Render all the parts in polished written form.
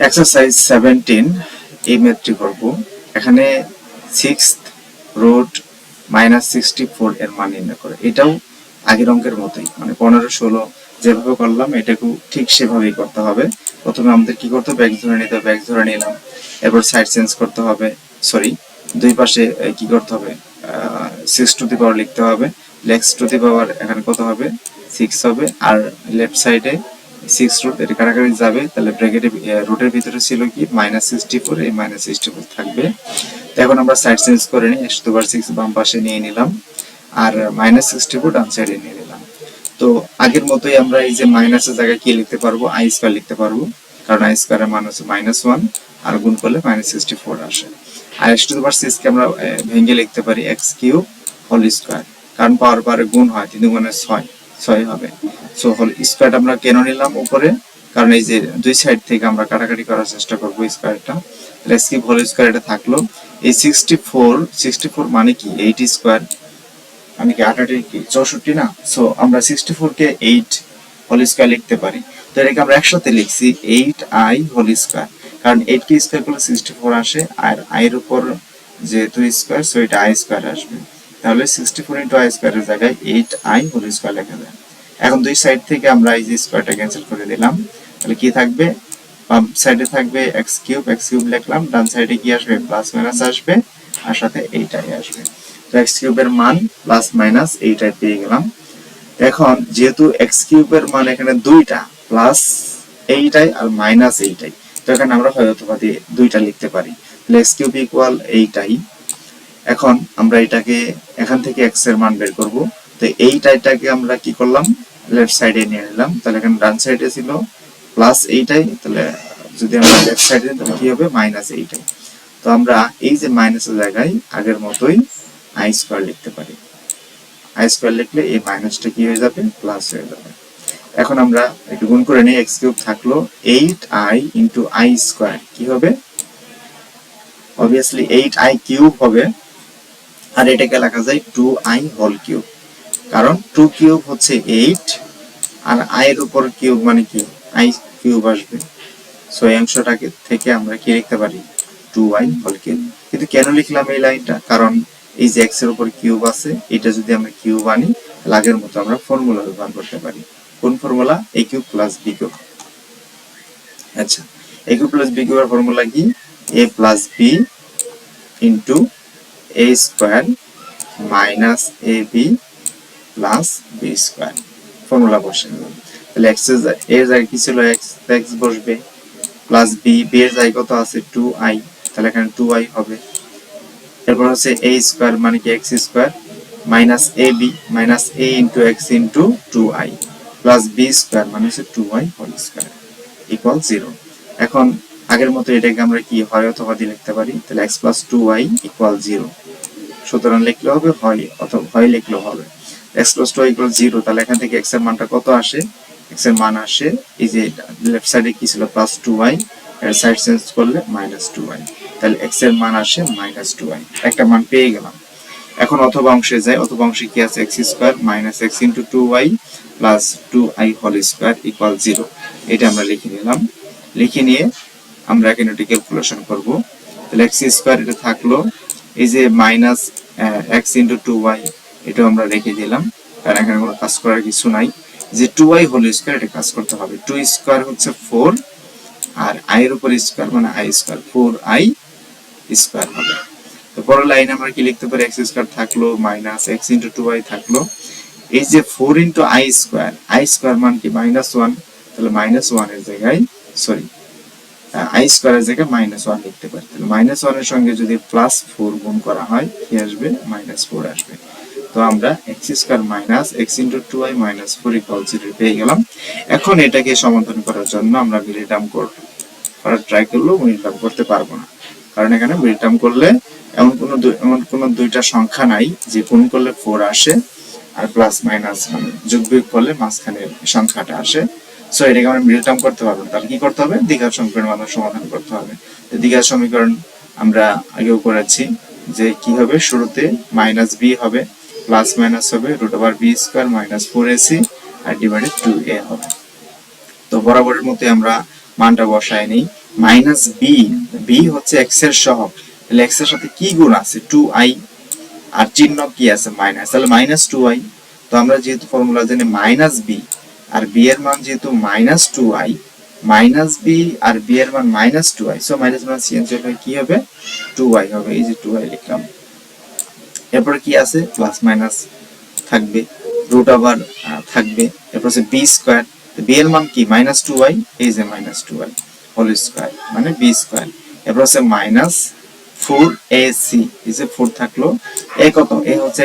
Exercise 17 এই ম্যাথটি করব। এখানে 6th রুট -64 এর মান নির্ণয় করে। এটাও আগের অঙ্কের মতোই, মানে 15 16 যেভাবে করলাম এটাকেও ঠিক সেভাবেই করতে হবে। প্রথমে আমাদের কি করতে হবে, এক্স ধরে নিতে হবে, এক্স ধরে নিলাম। এরপর সাইড চেঞ্জ করতে হবে, সরি দুই পাশে কি করতে হবে, 6 টু দি পাওয়ার লিখতে হবে। এক্স টু দি পাওয়ার এখানে কত হবে, 6 হবে। আর লেফট সাইডে 6 রুট, এটা কাটাকাটি যাবে, তাহলে ব্র্যাকেটে রুটের ভিতরে ছিল কি -64, এই -64 থাকবে। তো এখন আমরা সাইড চেঞ্জ করে নিই, x⁴ বাম পাশে নিয়ে নিলাম আর -64 ডান সাইডে নিয়ে নিলাম। তো আগের মতোই আমরা এই যে মাইনাসের জায়গায় কি লিখতে পারবো, i² লিখতে পারবো, কারণ i² এর মান হচ্ছে -1 আর গুণ করলে -64 আসে। আর x⁴ কে আমরা ভেঙে লিখতে পারি x³ হোল স্কয়ার, কারণ পাওয়ার পারে গুণ হয়, 3 গুণে 6 হবে। সো হোল স্কয়ার আমরা কেন নিলাম উপরে, কারণ এই যে দুই সাইড থেকে আমরা কাটাকাটি করার চেষ্টা করব স্কয়ারটা। তাহলে x³ হোল স্কয়ার এটা থাকলো। এই 64 মানে কি 8 স্কয়ার, মানে কি 8 কি 64 না। সো আমরা 64 কে 8 হোল স্কয়ার লিখতে পারি। তো এটাকে আমরা একসাথে লিখছি 8i হোল স্কয়ার, কারণ 8 কে স্কয়ার করলে 64 আসে, আর i এর উপর যে 2 স্কয়ার, সো এটা i স্কয়ার আসবে। তাহলে 64 * i স্কয়ারের জায়গায় 8i হোল স্কয়ার লেখা যায়। এখন দুই সাইড থেকে আমরা এই যে স্কয়ারটা ক্যান্সেল করে দিলাম, তাহলে কি থাকবে, বাম সাইডে থাকবে x³ লিখলাম, ডান সাইডে কি আসবে, প্লাস মাইনাস আসবে, আর সাথে 8i আসবে। তো x³ এর মান প্লাস মাইনাস 8i পেয়ে গেলাম। এখন যেহেতু x³ এর মান এখানে দুইটা, প্লাস 8i আর মাইনাস 8i, তো এখানে আমরা হয় অথবা দিয়ে দুইটা লিখতে পারি। তাহলে x³ = 8i। এখন আমরা এটাকে এখান থেকে x এর মান বের করব। তো 8iটাকে আমরা কি করলাম, লেফট সাইডে নিয়ে নিলাম। তাহলে এখানে ডান সাইডে ছিল প্লাস 8i, তাহলে যদি আমরা লেফট সাইডে নিই তাহলে কি হবে, -8i। তো আমরা এই যে মাইনাসের জায়গায় আগের মতোই i² লিখতে পারি। i² লিখলে এই মাইনাসটা কি হয়ে যাবে, প্লাস হয়ে যাবে। এখন আমরা একটু গুণ করে নিই, x³ থাকলো 8i * i², কি হবে, obviously 8i³ হবে, আর এটাকে লেখা যায় 2i হোল কিউব, কারণ 2³ হচ্ছে 8 আর i এর উপর কিউব মানে কি i³ আসবে। সো এই অংশটাকে থেকে আমরা কি লিখতে পারি, 2i হোল কিউব। কিন্তু কেন লিখলাম এই লাইনটা, কারণ এই যে x এর উপর কিউব আছে, এটা যদি আমরা কিউব আনি তাহলে আগের মতো আমরা ফর্মুলা ব্যবহার করতে পারি। কোন ফর্মুলা, a³ + b³। আচ্ছা, a³ + b³ এর ফর্মুলা কি, a + b * a² - ab + b²। Formula বসে নিলাম। তাহলে x এর জায়গায় কি ছিল, x বসবে, প্লাস b এর জায়গায় কত আছে, 2i, তাহলে এখানে 2i হবে। এরপর হচ্ছে a² মানে কি x² - ab - a * x * 2i plus b² মানে হচ্ছে 2i হোল স্কয়ার ইকুয়াল 0। এখন আগের মতো এটাকে আমরা কি হয় অথবা দিয়ে লিখতে পারি। তাহলে x + 2i = 0, সুতরাং লিখলে হবে হয়, অথবা হয় লিখলেও হবে। x + 2i = 0, তাহলে এখান থেকে x এর মানটা কত আসে, x এর মান আসে এই যে লেফট সাইডে কি ছিল, +2i, এর সাইড চেঞ্জ করলে -2i, তাহলে x এর মান আসে -2i। একটা মান পেয়ে গেলাম। এখন অথবা অংশে যাই, অথবা অংশে কি আছে, x² - x * 2i + 2i whole square = 0। এটা আমরা লিখে নিলাম। লিখে নিয়ে আমরা এখানে এটা ক্যালকুলেশন করব। তাহলে x² এটা থাকলো, এই যে -x * 2i এটা আমরা রেখে দিলাম, কারণ এখানে কোনো কাজ করার কিছু নাই। যে 2i হোল স্কয়ার এটা কাজ করতে হবে, 2² হচ্ছে 4, আর i এর উপর স্কয়ার মানে i², 4i² হবে। তো পরের লাইনে আমরা কি লিখতে পারি, x² থাকলো -x * 2i থাকলো, এই যে 4 * i² মান কি -1, তাহলে -1 এর জায়গায়, সরি i² এর জায়গায় -1 লিখতে পারি। তাহলে -1 এর সঙ্গে যদি +4 গুণ করা হয় কি আসবে, -4 আসবে। তো আমরা x² - x * 2i - 4 = 0 পেয়ে গেলাম। এখন এটাকে সমাধান করার জন্য আমরা মিডল টার্ম করার ট্রাই করলেও মিডল টার্ম করতে পারবো না, কারণ এখানে মিডল টার্ম করলে এমন কোন দুইটা সংখ্যা নাই যে গুণ করলে 4 আসে আর প্লাস মাইনাস মানে যোগ বিয়োগ করলে মাঝখানে সংখ্যাটা আসে। সো এটাকে আমরা মিডল টার্ম করতে পারবো না। তাহলে কি করতে হবে, দ্বিঘাত সমীকরণের মাধ্যমে সমাধান করতে হবে। দ্বিঘাত সমীকরণ আমরা আগেও করেছি যে কি হবে, শুরুতে -b হবে, প্লাস মাইনাস হবে √b² - 4ac আর / 2a হবে। তো বরাবরের মতো আমরা মানটা বসায় নিই। মাইনাস বি, বি হচ্ছে এক্স এর সহগ, তাহলে এক্স এর সাথে কি গুণ আছে 2i, আর চিহ্ন কি আছে মাইনাস, তাহলে মাইনাস 2i। তো আমরা যেহেতু ফর্মুলা জানি মাইনাস বি আর বি এর মান যেহেতু মাইনাস 2i, মাইনাস বি আর বি এর মান minus 2i, so minus minus change হলে কি হবে 2i হবে, এই যে 2i লিখলাম। এরপরে কি আছে প্লাস মাইনাস থাকবে, রুট আবার থাকবে, এরপর হচ্ছে বি স্কয়ার, বি এর মান কি মাইনাস 2i, এই যে মাইনাস 2i হোল স্কয়ার মানে বি স্কয়ার, এরপর হচ্ছে মাইনাস 4ac, এই যে 4 থাকলো, এ কত, এ হচ্ছে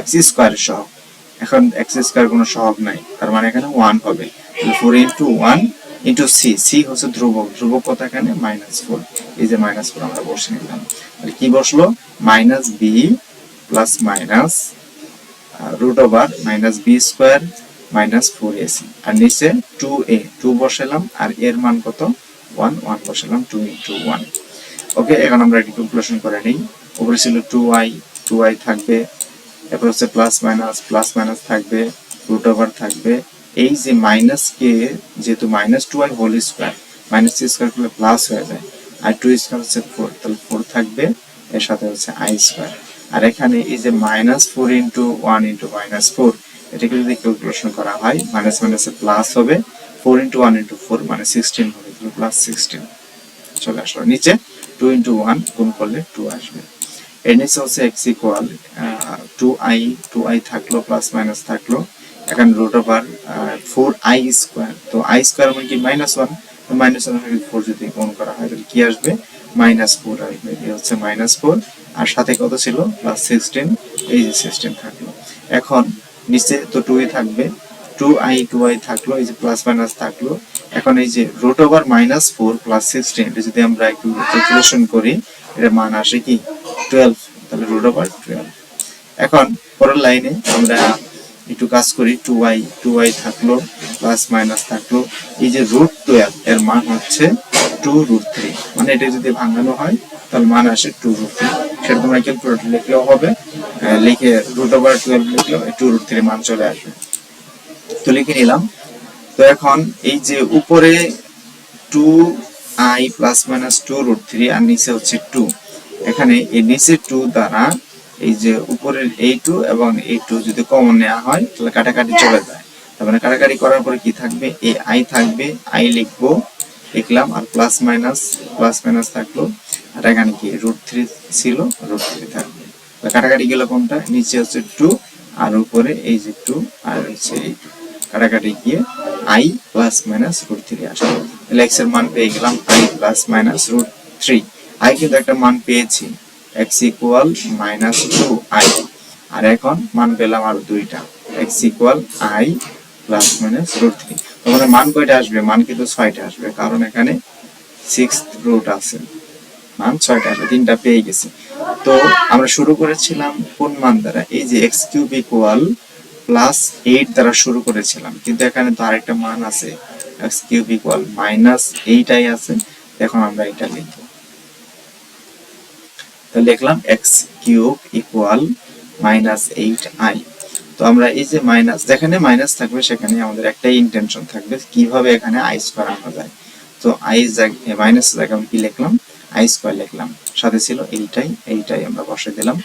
এক্স স্কয়ারের সহগ, এখন এক্স স্কয়ার কোনো সহগ নাই, তার মানে এখানে 1 হবে, তাহলে 4 ইনটু 1 ইনটু সি, সি হচ্ছে ধ্রুবক, ধ্রুবক কত এখানে -4, এই যে -4 আমরা বসে নিলাম, তাহলে কি বসলো minus b plus minus root over minus b square minus 4ac, আর নিচে 2a, 2 বসালাম, আর এর মান কত 1, 1 বসালাম, 2 ইনটু 1। ওকে, এখন আমরা এটি ক্যালকুলেশন করে নেই। উপরে ছিল 2i, 2i থাকবে, এরপর হচ্ছে প্লাস মাইনাস থাকবে, রুট ওভার থাকবে, এই যে মাইনাস কে যেহেতু minus 2i whole square, minus square করলে প্লাস হয়ে যায়, আর 2 স্কয়ার হচ্ছে 4, তাহলে 4 থাকবে, এর সাথে হচ্ছে i স্কয়ার, আর এখানে এই যে -4 ইনটু 1 ইনটু -4, এটাকে যদি ক্যালকুলেশন করা হয় মাইনাস মাইনাসে প্লাস হবে, 4 ইনটু 1 ইনটু 4 মানে 16 হবে, তাহলে প্লাস 16 চলে আসলো, নিচে 2 ইনটু 1 গুণ করলে 2 আসবে। এর নিচে হচ্ছে x ইকুয়াল 2i থাকলো, প্লাস মাইনাস থাকলো, এখন রুট ওভার 4i স্কয়ার, তো i স্কয়ার মানে কি -1, -1 থেকে 4 যদি গুণ করা হয় তাহলে কি আসবে -4 আসবে, এই হচ্ছে -4, আর সাথে কত ছিল +16, এই যে 16 থাকলো। এখন নিচে তো 2i থাকবে, 2i থাকলো, এই যে প্লাস মাইনাস থাকলো, এখন এই যে রুট ওভার -4 প্লাস 16, এটা যদি আমরা একটু ক্যালকুলেশন করি এর মান আসে কি 12, তাহলে রুট ওভার 12। এখন পরের লাইনে আমরা একটু কাজ করি, 2i থাকলো, প্লাস মাইনাস থাকলো, এই যে √12 এর মান হচ্ছে 2√3, মানে এটা যদি ভাঙানো হয় তাহলে মান আসে 2√3, সেটা তোমরা ক্যালকুলেটর লিখলেও হবে, লিখে √12 লিখলেও 2√3 মান চলে আসবে, তো লিখে নিলাম। তো এখন এই যে উপরে 2i প্লাস মাইনাস 2√3 আর নিচে হচ্ছে 2, এখানে এই নিচে 2 দ্বারা এই যে উপরের এই 2 এবং এই 2 যদি কমন নেওয়া হয় তাহলে কাটাকাটি চলে যায়, তার মানে কাটাকাটি করার পরে কি থাকবে, এই i থাকবে, i লিখলাম, আর প্লাস মাইনাস থাকলো, আর এখানে কি √3 ছিল, √3 থাকবে, কাটাকাটি গেল কোনটা, নিচে হচ্ছে 2 আর উপরে এই যে 2 আর হচ্ছে এই 2, কাটাকাটি গিয়ে i প্লাস মাইনাস √3 আসলো, তাহলে x এর মান পেয়ে গেলাম i প্লাস মাইনাস √3, i কিন্তু একটা মান পেয়েছি, x ইকুয়াল -2i, আর এখন মান পেলাম আরো দুইটা, x equal i plus minus √3, তাহলে মান কয়টা আসবে, মান কিন্তু 6টা আসবে, কারণ এখানে 6th রুট আছে, মান 6টা আসবে, 3টা পেয়ে গেছি। তো আমরা শুরু করেছিলাম কোন মান দ্বারা, এই যে x³ ইকুয়াল +8 দ্বারা শুরু করেছিলাম, কিন্তু এখানে তো আরেকটা মান আছে, x³ ইকুয়াল -8i আছে, এখন আমরা এটা লিখব, তো লিখলাম x³ ইকুয়াল -8i। তো আমরা এই যে মাইনাস, যেখানে মাইনাস থাকবে সেখানে আমাদের একটাই ইন্টেনশন থাকবে কিভাবে এখানে i স্কয়ার আনা যায়, তো i মাইনাস জায়গায় আমি কি লিখলাম i স্কয়ার লিখলাম, সাথে ছিল এইটাই আমরা বসে দিলাম,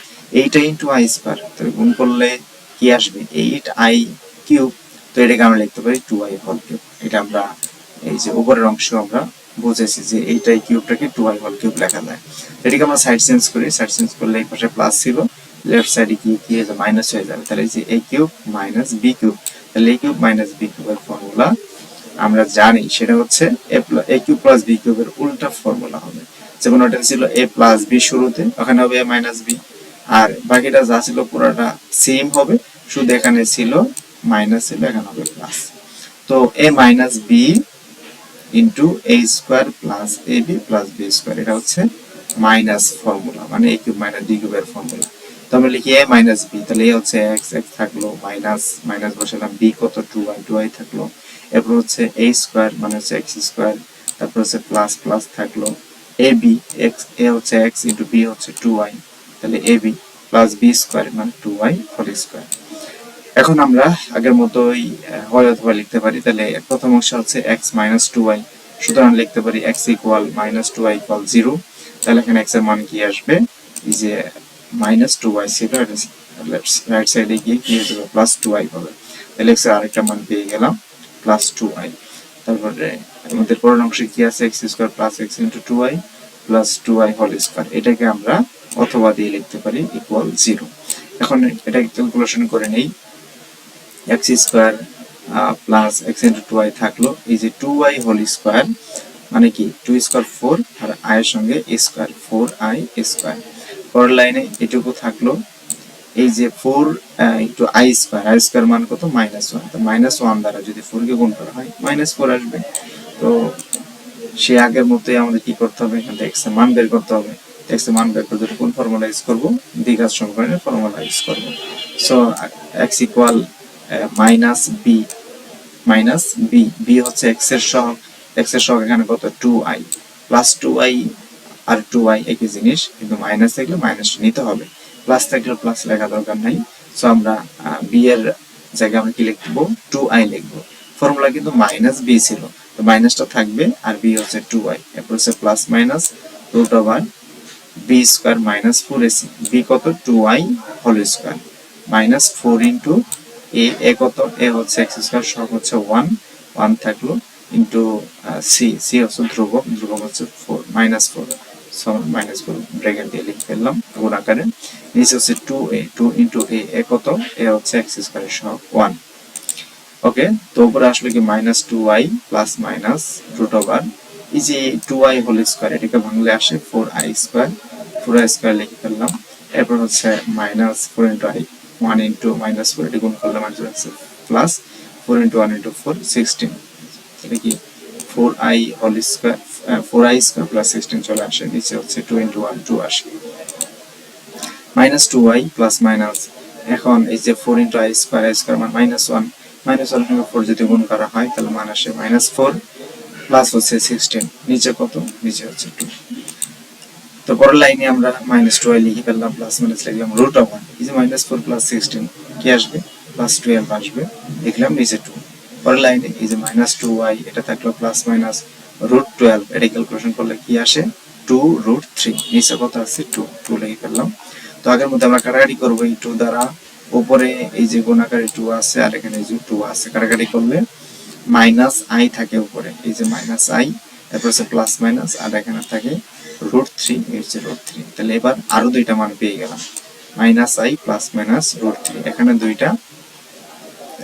8i ইনটু i স্কয়ার, তো গুণ করলে কি আসবে 8i³, তো এটাকে আমরা লিখতে পারি 2i হোল কিউব, এটা আমরা এই যে উপরের অংশ আমরা বুঝেছি যে এইটাই কিউবটাকে 2i হোল কিউব লেখা যায়। এটাকে আমরা সাইড চেঞ্জ করি, সাইড চেঞ্জ করলে এই পাশে প্লাস ছিল, লেফট সাইডে কি হয়ে যাবে মাইনাস হয়ে যাবে, তাহলে এই যে a³ মাইনাস b³, তাহলে a³ মাইনাস b³ এর ফর্মুলা আমরা জানি সেটা হচ্ছে a³ প্লাস b³ এর উল্টা ফর্মুলা হবে, যেমন ওটা ছিল a প্লাস b শুরুতে, ওখানে হবে a মাইনাস b, আর বাকিটা যা ছিল পুরোটা সেম হবে, শুধু এখানে ছিল মাইনাস ছিল, এখানে হবে প্লাস, তো a minus b into a square plus ab plus b square, এটা হচ্ছে মাইনাস ফর্মুলা, মানে a³ মাইনাস b³ এর ফর্মুলা। তো আমরা লিখি a মাইনাস b, তাহলে a হচ্ছে x থাকলো, মাইনাস বসালাম, b কত 2i থাকলো, এরপর হচ্ছে a স্কয়ার মানে হচ্ছে x স্কয়ার, তারপর হচ্ছে প্লাস থাকলো, ab a হচ্ছে x ইন্টু b হচ্ছে 2i, তাহলে ab প্লাস b স্কয়ার মানে 2i হোল স্কয়ার। এখন আমরা আগের মতোই হয় অথবা লিখতে পারি, তাহলে প্রথম অংশ হচ্ছে x মাইনাস 2i, সুতরাং লিখতে পারি x equal minus 2y equal 0। তাহলে এখানে x এর মান কি আসবে, এই যে মাইনাস 2y ছিল, রাইট সাইডে গিয়ে কি হয়ে যাবে প্লাস 2y হবে। তাহলে x এর আরেকটা মান পেয়ে গেলাম প্লাস 2y। তারপরে আমাদের পরের অংশে কি আছে, x square plus x into 2y plus 2y whole square, এটাকে আমরা অথবা দিয়ে লিখতে পারি ইকুয়াল 0। এখন এটা ক্যালকুলেশন করে নেই, x square plus x into 2y থাকলো, এই যে 2y হোল স্কয়ার মানে কি 2 স্কয়ার 4 আর i এর সঙ্গে a স্কয়ার 4i স্কয়ার। পরের লাইনে এটুকু থাকলো, এই যে 4 ইন্টু i স্কয়ার মান কত -1, তো -1 দ্বারা যদি 4 কে গুণ করা হয় -4 আসবে। তো সে আগের মতোই আমাদের কি করতে হবে, এখান থেকে x এর মান বের করতে হবে। x এর মান বের করতে কোন ফর্মুলা ইউজ করব, দ্বিঘাত সমীকরণের ফর্মুলা ইউজ করব। So x equal minus b হচ্ছে x এর সহগ, এখানে কত 2i প্লাস 2i আর 2i একই জিনিস, কিন্তু মাইনাস থাকলে মাইনাসটা নিতে হবে, প্লাস থাকলে প্লাস লেখা দরকার নাই। সো আমরা b এর জায়গায় আমরা কি লিখবো 2i লিখবো। ফর্মুলা কিন্তু মাইনাস b ছিল, তো মাইনাসটা থাকবে আর b হচ্ছে 2i, এরপর হচ্ছে plus minus root over b square minus 4ac, b কত 2i whole square minus 4 into a কত, a হচ্ছে x স্কয়ার সব হচ্ছে 1 থাকলো ইন্টু c হচ্ছে ধ্রুবক হচ্ছে 4 -4, সো -4 ব্র্যাকেট দিয়ে লিখে ফেললাম গুণ আকারে। নিচে হচ্ছে 2 ইন্টু a কত, a হচ্ছে x স্কয়ারের সহগ 1। ওকে, তো উপরে আসলে কি -2i plus minus root over এই যে 2i হোল স্কয়ার, এটাকে ভাঙলে আসে 4i স্কয়ার লিখে ফেললাম। এরপর হচ্ছে -4 ইন্টু i 1 ইন্টু -4, এটি গুণ করলে মানে হচ্ছে প্লাস 4 ইন্টু 1 ইন্টু 4 16, এটা কি 4i whole square 4i square plus 16 চলে আসে। নিচে হচ্ছে 2 ইন্টু 1 2 আসে -2i প্লাস মাইনাস, এখন এই যে 4 ইন্টু i স্কয়ার মান -1, সঙ্গে 4 যদি গুণ করা হয় তাহলে মান আসে -4 প্লাস হচ্ছে 16, নিচে কত, নিচে হচ্ছে 2। তো পরের লাইনে আমরা -2i লিখে ফেললাম, প্লাস মাইনাস লিখলাম রুট ওভার এই যে -4 প্লাস 16 কি আসবে প্লাস 12 আসবে, লিখলাম নিচে 2। পরের লাইনে এই যে -2i এটা থাকলো প্লাস মাইনাস রুট 12, এটা ক্যালকুলেশন করলে কি আসে 2 রুট 3, নিচে কত আছে 2 লিখে ফেললাম। তো আগের মধ্যে আমরা কাটাকাটি করবো এই 2 দ্বারা, উপরে এই যে গুণাকারে 2 আছে আর এখানে এই যে 2 আছে, কাটাকাটি করলে -i থাকে উপরে, এই যে -i, তারপর হচ্ছে প্লাস মাইনাস আর এখানে থাকে রুট 3, এই হচ্ছে রুট 3। তাহলে এবার আরো দুইটা মান পেয়ে গেলাম -i প্লাস মাইনাস রুট 3, এখানে দুইটা,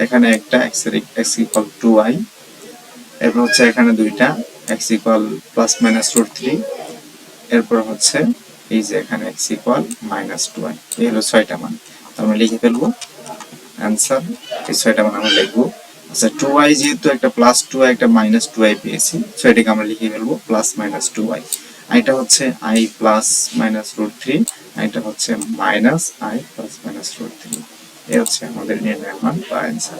এখানে একটা x ইকুয়াল 2i, এরপর হচ্ছে এখানে দুইটা x equal plus minus root 3, এরপর হচ্ছে এই যে এখানে x ইকুয়াল -2i, এই হলো 6টা মান। আমরা লিখে ফেলবো অ্যান্সার, এই 6টা মান আমরা লিখবো। আচ্ছা 2i যেহেতু একটা প্লাস 2i একটা মাইনাস 2i পেয়েছি, সো এটাকে আমরা লিখে ফেলবো প্লাস মাইনাস 2i। এটা হচ্ছে i প্লাস মাইনাস রুট 3, এটা হচ্ছে minus i plus minus root 3, এই হচ্ছে আমাদের নির্ণয় মান বা অ্যান্সার।